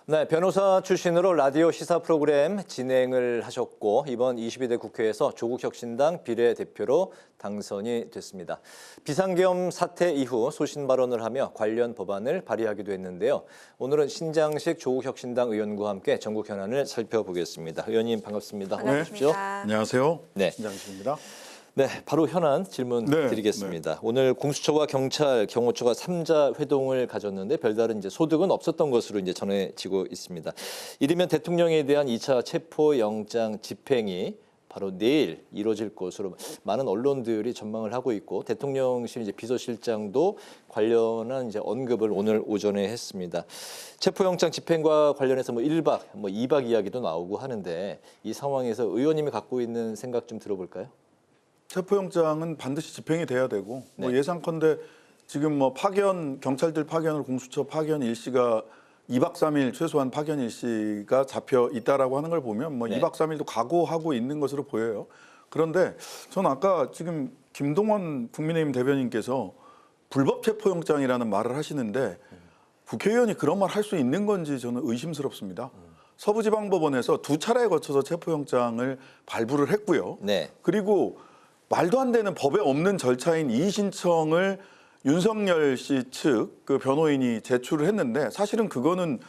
네, 변호사 출신으로 라디오 시사 프로그램 진행을 하셨고 이번 22대 국회에서 조국혁신당 비례대표로 당선이 됐습니다. 비상계엄 사태 이후 소신 발언을 하며 관련 법안을 발의하기도 했는데요. 오늘은 신장식 조국혁신당 의원과 함께 전국 현안을 살펴보겠습니다. 의원님 반갑습니다. 어서 오십시오. 안녕하세요. 네. 신장식입니다. 네, 바로 현안 질문 드리겠습니다. 오늘 공수처와 경찰, 경호처가 3자 회동을 가졌는데 별다른 이제 소득은 없었던 것으로 이제 전해지고 있습니다. 이르면 대통령에 대한 2차 체포영장 집행이 바로 내일 이루어질 것으로 많은 언론들이 전망을 하고 있고 대통령실 이제 비서실장도 관련한 이제 언급을 오늘 오전에 했습니다. 체포영장 집행과 관련해서 뭐 1박, 2박 이야기도 나오고 하는데 이 상황에서 의원님이 갖고 있는 생각 좀 들어볼까요? 체포영장은 반드시 집행이 돼야 되고 뭐 예상컨대 지금 뭐 파견 경찰들 파견을 공수처 파견 일시가 2박 3일 최소한 파견 일시가 잡혀 있다라고 하는 걸 보면 뭐 2박 3일도 각오하고 있는 것으로 보여요. 그런데 저는 아까 지금 김동원 국민의힘 대변인께서 불법 체포영장이라는 말을 하시는데 국회의원이 그런 말 할 수 있는 건지 저는 의심스럽습니다. 서부지방법원에서 2차례에 거쳐서 체포영장을 발부를 했고요. 그리고 말도 안 되는 법에 없는 절차인 이의 신청을 윤석열 씨 측 그 변호인이 제출을 했는데 사실은 그거는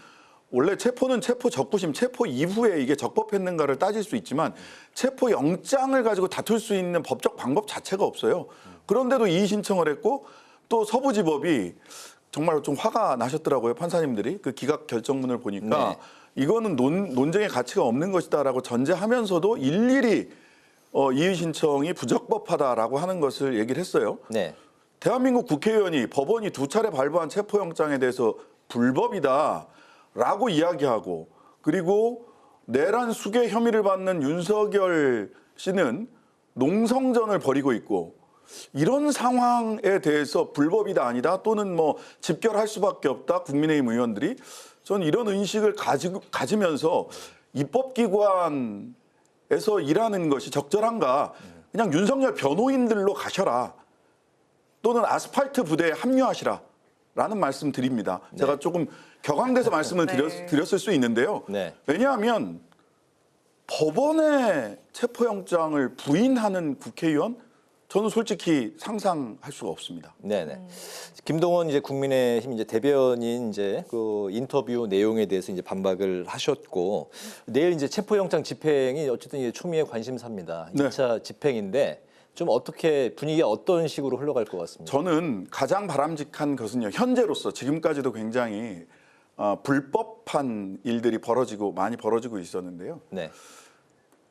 원래 체포는 체포 적부심, 체포 이후에 이게 적법했는가를 따질 수 있지만 체포 영장을 가지고 다툴 수 있는 법적 방법 자체가 없어요. 그런데도 이의 신청을 했고 또 서부지법이 정말 좀 화가 나셨더라고요. 판사님들이 그 기각 결정문을 보니까 이거는 논쟁의 가치가 없는 것이다라고 전제하면서도 일일이 이의 신청이 부적법하다라고 하는 것을 얘기를 했어요. 대한민국 국회의원이 법원이 2차례 발부한 체포영장에 대해서 불법이다라고 이야기하고 그리고 내란 수괴 혐의를 받는 윤석열 씨는 농성전을 벌이고 있고 이런 상황에 대해서 불법이다 아니다 또는 뭐 집결할 수밖에 없다 국민의힘 의원들이 저는 이런 의식을 가지면서 입법기관에서 일하는 것이 적절한가 그냥 윤석열 변호인들로 가셔라 또는 아스팔트 부대에 합류하시라 라는 말씀 드립니다. 제가 조금 격앙돼서 말씀을 드렸을 수 있는데요. 왜냐하면 법원의 체포영장을 부인하는 국회의원 저는 솔직히 상상할 수가 없습니다. 김동원 이제 국민의힘 이제 대변인 이제 그 인터뷰 내용에 대해서 이제 반박을 하셨고 내일 이제 체포영장 집행이 어쨌든 이제 초미의 관심사입니다. 2차 집행인데 좀 어떻게 분위기가 어떤 식으로 흘러갈 것 같습니다. 저는 가장 바람직한 것은요. 현재로서 지금까지도 굉장히 불법한 일들이 많이 벌어지고 있었는데요.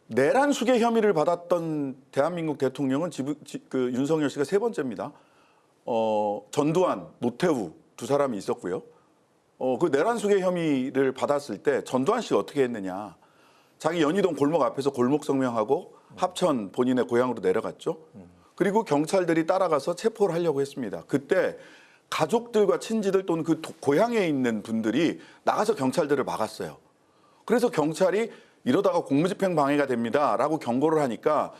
내란 수괴 혐의를 받았던 대한민국 대통령은 그 윤석열 씨가 3번째입니다. 전두환, 노태우 2사람이 있었고요. 그 내란 수괴 혐의를 받았을 때 전두환 씨가 어떻게 했느냐. 자기 연희동 골목 앞에서 골목 성명하고 합천 본인의 고향으로 내려갔죠. 그리고 경찰들이 따라가서 체포를 하려고 했습니다. 그때 가족들과 친지들 또는 그 고향에 있는 분들이 나가서 경찰들을 막았어요. 그래서 경찰이 이러다가 공무집행 방해가 됩니다 라고 경고를 하니까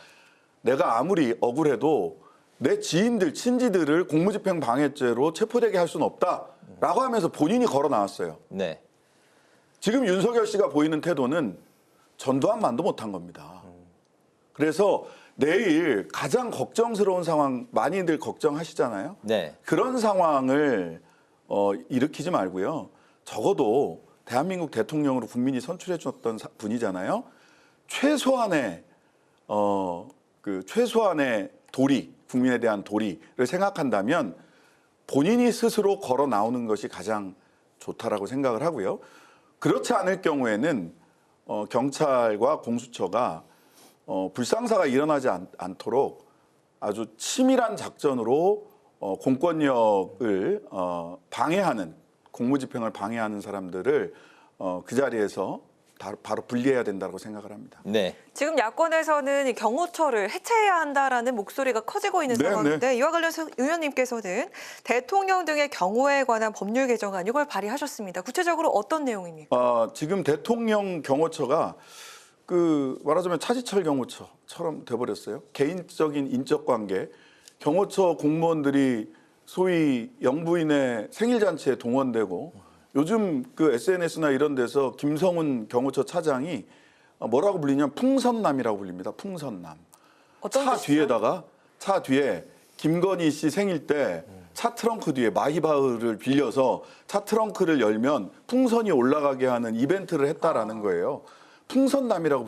내가 아무리 억울해도 내 지인들, 친지들을 공무집행 방해죄로 체포되게 할 수는 없다라고 하면서 본인이 걸어 나왔어요. 지금 윤석열 씨가 보이는 태도는 전두환만도 못한 겁니다. 그래서 내일 가장 걱정스러운 상황 많이들 걱정하시잖아요. 그런 상황을 일으키지 말고요. 적어도 대한민국 대통령으로 국민이 선출해 줬던 분이잖아요. 최소한의 도리, 국민에 대한 도리를 생각한다면 본인이 스스로 걸어 나오는 것이 가장 좋다라고 생각을 하고요. 그렇지 않을 경우에는 경찰과 공수처가 불상사가 일어나지 않도록 아주 치밀한 작전으로 공권력을 방해하는 공무집행을 방해하는 사람들을 그 자리에서 바로 분리해야 된다고 생각을 합니다. 지금 야권에서는 경호처를 해체해야 한다라는 목소리가 커지고 있는 상황인데 이와 관련해서 의원님께서는 대통령 등의 경호에 관한 법률 개정안 이걸 발의하셨습니다. 구체적으로 어떤 내용입니까? 지금 대통령 경호처가 말하자면 차지철 경호처처럼 돼버렸어요. 개인적인 인적관계, 경호처 공무원들이 소위 영부인의 생일잔치에 동원되고 요즘 그 SNS나 이런 데서 김성훈 경호처 차장이 뭐라고 불리냐면 풍선남이라고 불립니다. 풍선남. 차 뒤에 김건희 씨 생일 때 차 트렁크 뒤에 마히바흐를 빌려서 차 트렁크를 열면 풍선이 올라가게 하는 이벤트를 했다라는 거예요. 풍선남이라고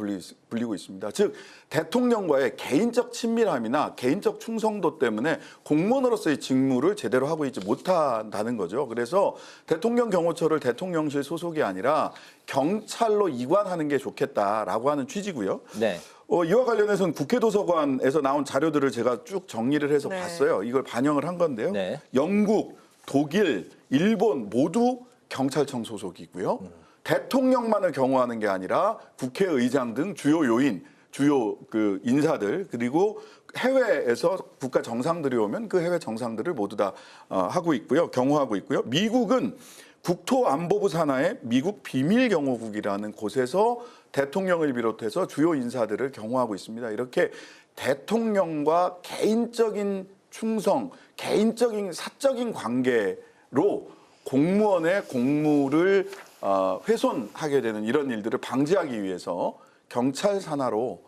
불리고 있습니다. 즉 대통령과의 개인적 친밀함이나 개인적 충성도 때문에 공무원으로서의 직무를 제대로 하고 있지 못한다는 거죠. 그래서 대통령 경호처를 대통령실 소속이 아니라 경찰로 이관하는 게 좋겠다라고 하는 취지고요. 네. 이와 관련해서는 국회 도서관에서 나온 자료들을 제가 쭉 정리를 해서 네. 봤어요. 이걸 반영을 한 건데요. 네. 영국, 독일, 일본 모두 경찰청 소속이고요. 대통령만을 경호하는 게 아니라 국회의장 등 주요 요인, 주요 그 인사들 그리고 해외에서 국가 정상들이 오면 그 해외 정상들을 모두 다 하고 있고요. 경호하고 있고요. 미국은 국토안보부 산하의 미국 비밀경호국이라는 곳에서 대통령을 비롯해서 주요 인사들을 경호하고 있습니다. 이렇게 대통령과 개인적인 충성, 개인적인 사적인 관계로 공무원의 공무를 훼손하게 되는 이런 일들을 방지하기 위해서 경찰 산하로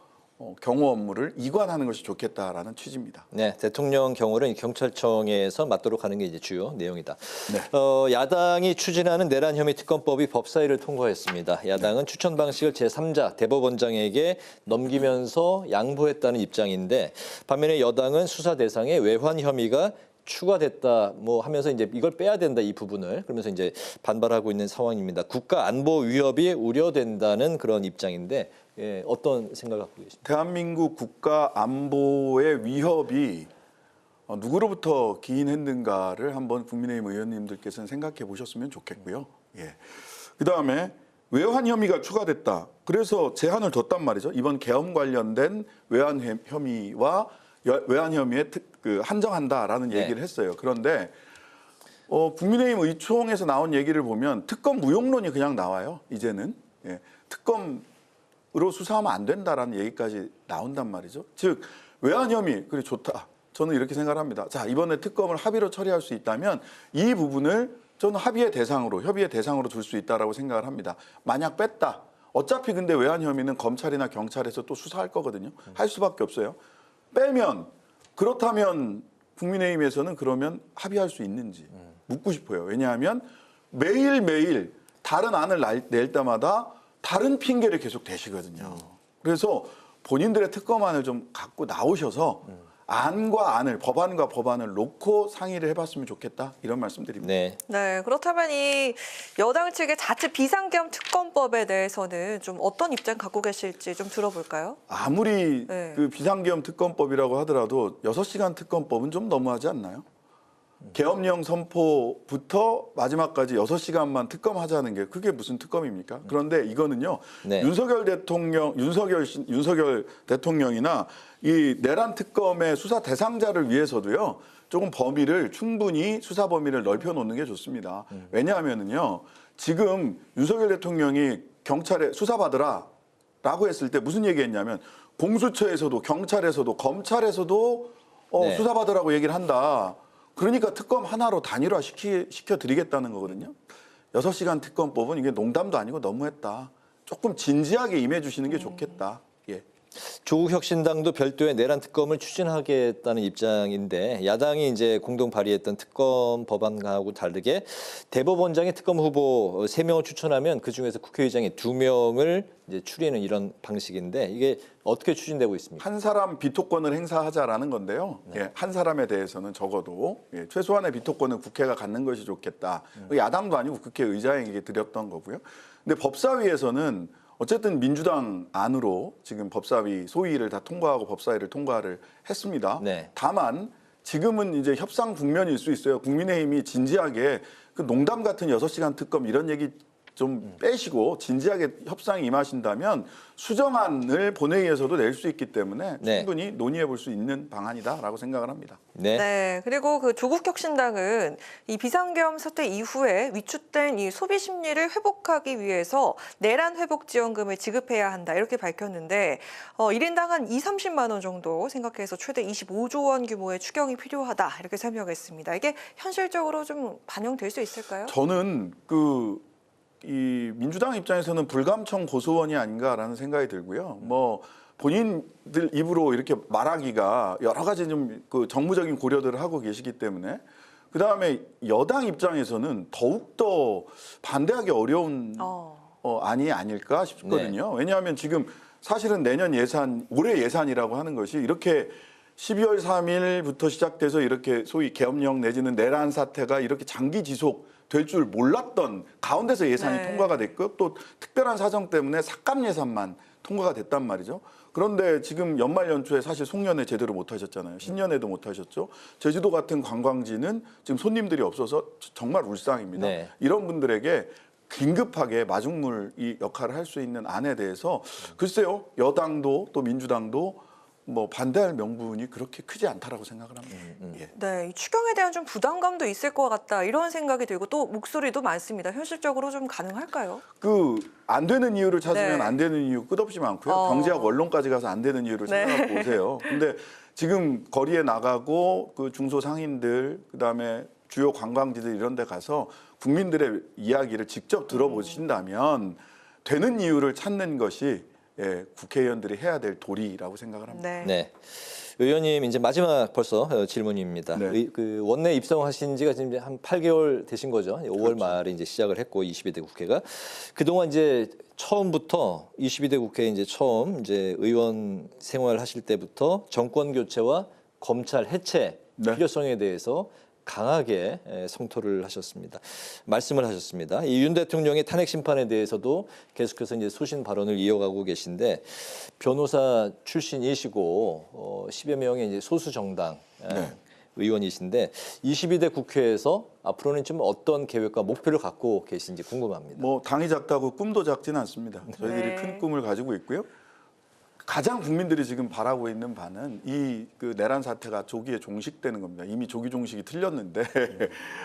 경호 업무를 이관하는 것이 좋겠다라는 취지입니다. 네, 대통령 경호를 경찰청에서 맡도록 하는 게 이제 주요 내용이다. 네. 야당이 추진하는 내란 혐의 특검법이 법사위를 통과했습니다. 야당은 추천 방식을 제3자 대법원장에게 넘기면서 양보했다는 입장인데 반면에 여당은 수사 대상에 외환 혐의가 추가됐다 뭐 하면서 이제 이걸 빼야 된다 이 부분을 그러면서 이제 반발하고 있는 상황입니다. 국가 안보 위협이 우려된다는 그런 입장인데 어떤 생각을 갖고 계십니까? 대한민국 국가 안보의 위협이 누구로부터 기인했는가를 한번 국민의힘 의원님들께서는 생각해 보셨으면 좋겠고요. 예. 그다음에 외환 혐의가 추가됐다. 그래서 제한을 뒀단 말이죠. 이번 계엄 관련된 외환 혐의와 외환 혐의에 한정한다라는 얘기를 했어요. 그런데 국민의힘 의총에서 나온 얘기를 보면 특검 무용론이 그냥 나와요. 이제는 특검으로 수사하면 안 된다라는 얘기까지 나온단 말이죠. 즉 외환 혐의 그래 좋다. 저는 이렇게 생각합니다. 자 이번에 특검을 합의로 처리할 수 있다면 이 부분을 저는 협의의 대상으로 둘 수 있다라고 생각을 합니다. 만약 뺐다. 어차피 근데 외환 혐의는 검찰이나 경찰에서 또 수사할 거거든요. 할 수밖에 없어요. 빼면 그렇다면 국민의힘에서는 그러면 합의할 수 있는지 묻고 싶어요. 왜냐하면 매일매일 다른 안을 낼 때마다 다른 핑계를 계속 대시거든요. 그래서 본인들의 특검안을 좀 갖고 나오셔서 안과 안을 법안과 법안을 놓고 상의를 해봤으면 좋겠다 이런 말씀드립니다. 네, 그렇다면 이 여당 측의 자체 비상계엄 특검법에 대해서는 좀 어떤 입장 갖고 계실지 좀 들어볼까요? 아무리 그 비상계엄 특검법이라고 하더라도 6시간 특검법은 좀 너무하지 않나요? 계엄령 선포부터 마지막까지 6시간만 특검하자는 게 그게 무슨 특검입니까? 그런데 이거는요. 윤석열 대통령이나 이 내란 특검의 수사 대상자를 위해서도요. 조금 범위를 충분히 수사 범위를 넓혀 놓는 게 좋습니다. 왜냐하면은요. 지금 윤석열 대통령이 경찰에 수사받으라라고 했을 때 무슨 얘기했냐면 공수처에서도 경찰에서도 검찰에서도 수사받으라고 얘기를 한다. 그러니까 특검 하나로 단일화 시켜드리겠다는 거거든요. 6시간 특검법은 이게 농담도 아니고 너무했다. 조금 진지하게 임해주시는 게 좋겠다. 예. 조국 혁신당도 별도의 내란 특검을 추진하겠다는 입장인데 야당이 이제 공동 발의했던 특검 법안하고 다르게 대법원장의 특검 후보 3명을 추천하면 그 중에서 국회의장이 2명을 이제 추리는 이런 방식인데 이게 어떻게 추진되고 있습니까? 한 사람 비토권을 행사하자라는 건데요. 예, 한 사람에 대해서는 적어도 최소한의 비토권을 국회가 갖는 것이 좋겠다. 야당도 아니고 국회의장에게 드렸던 거고요. 근데 법사위에서는 어쨌든 민주당 안으로 지금 법사위 소위를 다 통과하고 법사위를 통과를 했습니다. 다만 지금은 이제 협상 국면일 수 있어요. 국민의힘이 진지하게 그 농담 같은 6시간 특검 이런 얘기 좀 빼시고 진지하게 협상에 임하신다면 수정안을 본회의에서도 낼 수 있기 때문에 충분히 논의해 볼 수 있는 방안이다라고 생각을 합니다. 네. 그리고 그 조국 혁신당은 이 비상계엄 사태 이후에 위축된 이 소비 심리를 회복하기 위해서 내란 회복 지원금을 지급해야 한다 이렇게 밝혔는데 1인당 한 20-30만 원 정도 생각해서 최대 25조 원 규모의 추경이 필요하다 이렇게 설명했습니다. 이게 현실적으로 좀 반영될 수 있을까요? 저는 이 민주당 입장에서는 불감청 고소원이 아닌가라는 생각이 들고요. 뭐 본인들 입으로 이렇게 말하기가 여러 가지 좀 그 정무적인 고려들을 하고 계시기 때문에 그다음에 여당 입장에서는 더욱더 반대하기 어려운 안이 아닐까 싶거든요. 왜냐하면 지금 사실은 내년 예산, 올해 예산이라고 하는 것이 이렇게 12월 3일부터 시작돼서 이렇게 소위 계엄령 내지는 내란 사태가 이렇게 장기 지속될 줄 몰랐던 가운데서 예산이 통과가 됐고 또 특별한 사정 때문에 삭감 예산만 통과가 됐단 말이죠. 그런데 지금 연말 연초에 사실 송년회 제대로 못 하셨잖아요. 신년회도 못 하셨죠. 제주도 같은 관광지는 지금 손님들이 없어서 정말 울상입니다. 이런 분들에게 긴급하게 마중물 이 역할을 할 수 있는 안에 대해서 글쎄요, 여당도 또 민주당도 뭐 반대할 명분이 그렇게 크지 않다라고 생각을 합니다. 예. 네, 이 추경에 대한 좀 부담감도 있을 것 같다 이런 생각이 들고 또 목소리도 많습니다. 현실적으로 좀 가능할까요? 안 되는 이유를 찾으면 네. 안 되는 이유 끝없이 많고요. 경제학 원론까지 가서 안 되는 이유를 생각해 보세요. 근데 지금 거리에 나가고 그 중소상인들 그다음에 주요 관광지들 이런 데 가서 국민들의 이야기를 직접 들어보신다면 되는 이유를 찾는 것이 국회의원들이 해야 될 도리라고 생각을 합니다. 네. 의원님 이제 마지막 벌써 질문입니다. 그 원내 입성하신 지가 지금 한 8개월 되신 거죠. 5월 말에 이제 시작을 했고 22대 국회가 그동안 이제 처음부터 22대 국회 이제 처음 이제 의원 생활하실 때부터 정권 교체와 검찰 해체 필요성에 대해서 강하게 성토를 하셨습니다. 말씀을 하셨습니다. 이 윤 대통령의 탄핵 심판에 대해서도 계속해서 이제 소신 발언을 이어가고 계신데 변호사 출신이시고 10여 명의 이제 소수 정당 의원이신데 22대 국회에서 앞으로는 좀 어떤 계획과 목표를 갖고 계신지 궁금합니다. 뭐 당이 작다고 꿈도 작지는 않습니다. 저희들이 큰 꿈을 가지고 있고요. 가장 국민들이 지금 바라고 있는 바는 이 그 내란 사태가 조기에 종식되는 겁니다. 이미 조기 종식이 틀렸는데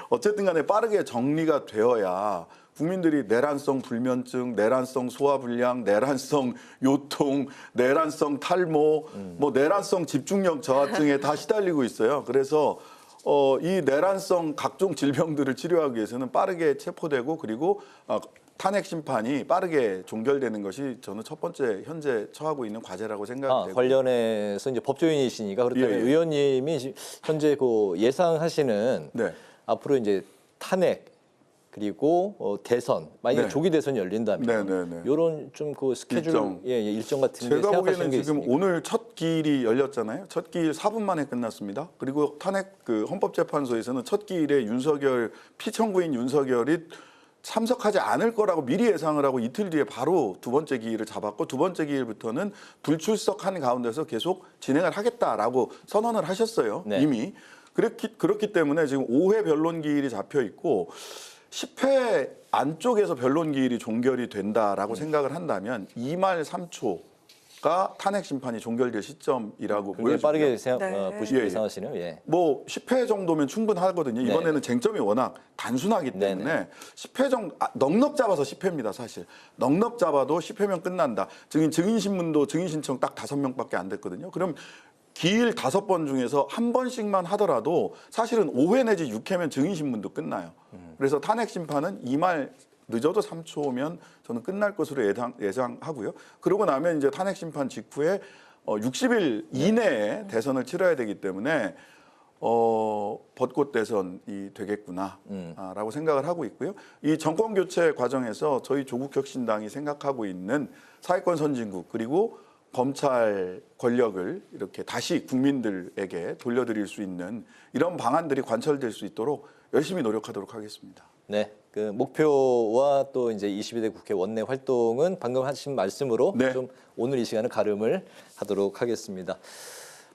어쨌든 간에 빠르게 정리가 되어야 국민들이 내란성 불면증, 내란성 소화불량, 내란성 요통, 내란성 탈모, 뭐 내란성 집중력 저하증에 다 시달리고 있어요. 그래서 이 내란성 각종 질병들을 치료하기 위해서는 빠르게 체포되고 그리고 탄핵 심판이 빠르게 종결되는 것이 저는 첫 번째 현재 처하고 있는 과제라고 생각되고 관련해서 이제 법조인이시니까 그렇다면 의원님이 현재 그 예상하시는 앞으로 이제 탄핵 그리고 대선 만약에 조기 대선이 열린다면 이런 좀 그 스케줄 일정 같은 게 제가 보기에는 지금 있습니까? 오늘 첫 기일이 열렸잖아요. 첫 기일 4분 만에 끝났습니다. 그리고 탄핵 그 헌법재판소에서는 첫 기일에 윤석열 피청구인 윤석열이 참석하지 않을 거라고 미리 예상을 하고 이틀 뒤에 바로 두 번째 기일을 잡았고 두 번째 기일부터는 불출석한 가운데서 계속 진행을 하겠다라고 선언을 하셨어요. 이미. 그렇기 때문에 지금 5회 변론 기일이 잡혀 있고 10회 안쪽에서 변론 기일이 종결이 된다라고 생각을 한다면 2말 3초가 탄핵 심판이 종결될 시점이라고 보여집니다. 빠르게 예상하시네요. 뭐 10회 정도면 충분하거든요. 이번에는 쟁점이 워낙 단순하기 때문에 10회 정도 넉넉 잡아서 10회입니다. 사실 넉넉 잡아도 10회면 끝난다. 증인 신문도 증인 신청 딱 5명밖에 안 됐거든요. 그럼 기일 5번 중에서 한 번씩만 하더라도 사실은 5회 내지 6회면 증인 신문도 끝나요. 그래서 탄핵 심판은 2말 늦어도 3초면 저는 끝날 것으로 예상하고요. 그러고 나면 이제 탄핵 심판 직후에 60일 이내에 대선을 치러야 되기 때문에 벚꽃 대선이 되겠구나라고 생각을 하고 있고요. 이 정권 교체 과정에서 저희 조국혁신당이 생각하고 있는 사회권 선진국 그리고 검찰 권력을 이렇게 다시 국민들에게 돌려드릴 수 있는 이런 방안들이 관철될 수 있도록 열심히 노력하도록 하겠습니다. 네, 그 목표와 또 이제 22대 국회 원내 활동은 방금 하신 말씀으로 좀 오늘 이 시간을 가름을 하도록 하겠습니다.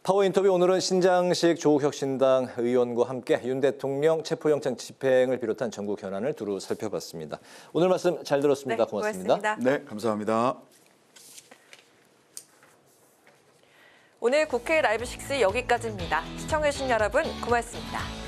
파워 인터뷰 오늘은 신장식 조국혁신당 의원과 함께 윤 대통령 체포영장 집행을 비롯한 전국 현안을 두루 살펴봤습니다. 오늘 말씀 잘 들었습니다. 고맙습니다. 네, 감사합니다. 오늘 국회 라이브 6 여기까지입니다. 시청해주신 여러분 고맙습니다.